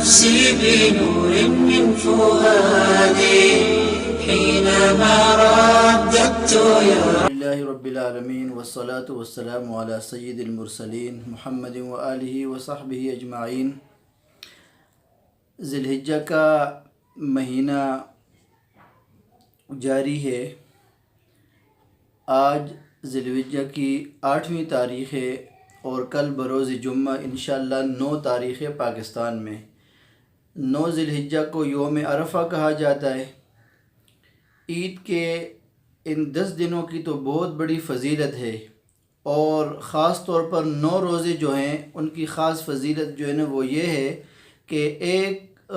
نفسي بنور من فؤادي حينما رددت يا لله رب العالمین والصلاة والسلام علی سید المرسلین محمد وآلہ وصحبہ اجمعین۔ ذی الحجہ کا مہینہ جاری ہے۔ آج ذی الحجہ کی 8ویں تاریخ ہے اور کل بروز جمعہ انشاءاللہ 9 تاریخ ہے پاکستان میں۔ 9 ذی الحجہ کو یوم عرفہ کہا جاتا ہے۔ عید کے ان 10 دنوں کی تو بہت بڑی فضیلت ہے، اور خاص طور پر 9 روزے جو ہیں ان کی خاص فضیلت جو ہے نا وہ یہ ہے کہ ایک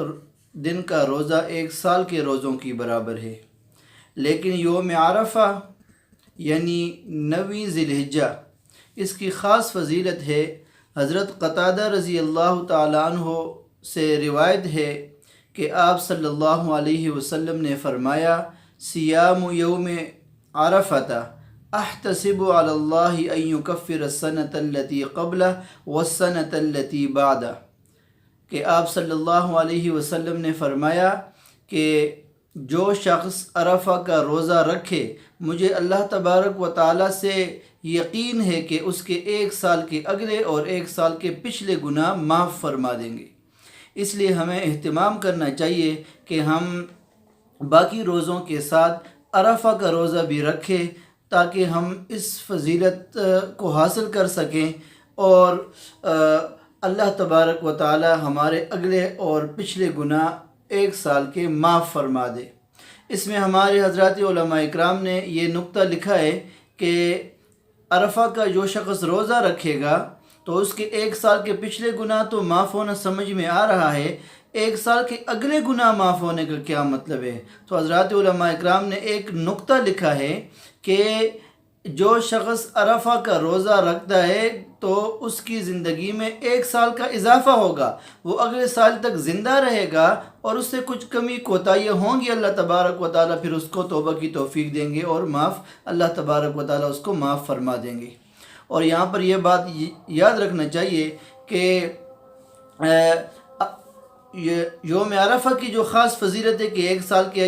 دن کا روزہ 1 سال کے روزوں کی برابر ہے۔ لیکن یوم عرفہ یعنی 9ویں ذی الحجہ، اس کی خاص فضیلت ہے۔ حضرت قتادہ رضی اللہ تعالیٰ عنہ سے روایت ہے کہ آپ صلی اللہ علیہ وسلم نے فرمایا، صیام یوم عرفۃ احتسب علی اللہ ان یکفر السنۃ التی قبلہ والسنۃ التی بعدہ، کہ آپ صلی اللہ علیہ وسلم نے فرمایا کہ جو شخص عرفہ کا روزہ رکھے، مجھے اللہ تبارک و تعالیٰ سے یقین ہے کہ اس کے 1 سال کے اگلے اور 1 سال کے پچھلے گناہ معاف فرما دیں گے۔ اس لیے ہمیں اہتمام کرنا چاہیے کہ ہم باقی روزوں کے ساتھ عرفہ کا روزہ بھی رکھیں تاکہ ہم اس فضیلت کو حاصل کر سکیں اور اللہ تبارک و تعالی ہمارے اگلے اور پچھلے گناہ 1 سال کے معاف فرما دے۔ اس میں ہمارے حضرات علماء اکرام نے یہ نقطہ لکھا ہے کہ عرفہ کا جو شخص روزہ رکھے گا تو اس کے 1 سال کے پچھلے گناہ تو معاف ہونا سمجھ میں آ رہا ہے، 1 سال کے اگلے گناہ معاف ہونے کا کیا مطلب ہے؟ تو حضرات علماء اکرام نے ایک نقطہ لکھا ہے کہ جو شخص عرفہ کا روزہ رکھتا ہے تو اس کی زندگی میں 1 سال کا اضافہ ہوگا، وہ اگلے سال تک زندہ رہے گا اور اس سے کچھ کمی کوتاہیاں ہوں گی، اللہ تبارک و تعالیٰ پھر اس کو توبہ کی توفیق دیں گے اور اللہ تبارک و تعالیٰ اس کو معاف فرما دیں گے۔ اور یہاں پر یہ بات یاد رکھنا چاہیے کہ یوم عرفہ کی جو خاص فضیلت ہے کہ 1 سال کے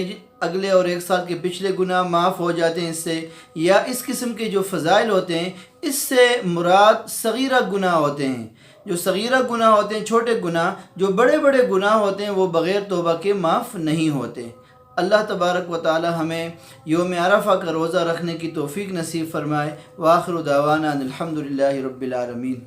اگلے اور 1 سال کے پچھلے گناہ معاف ہو جاتے ہیں اس سے، یا اس قسم کے جو فضائل ہوتے ہیں اس سے مراد صغیرہ گناہ ہوتے ہیں۔ جو صغیرہ گناہ ہوتے ہیں، چھوٹے گناہ، جو بڑے بڑے گناہ ہوتے ہیں وہ بغیر توبہ کے معاف نہیں ہوتے۔ اللہ تبارک و تعالی ہمیں یوم عرفہ کا روزہ رکھنے کی توفیق نصیب فرمائے۔ وآخر دعوانا الحمدللہ رب العالمین۔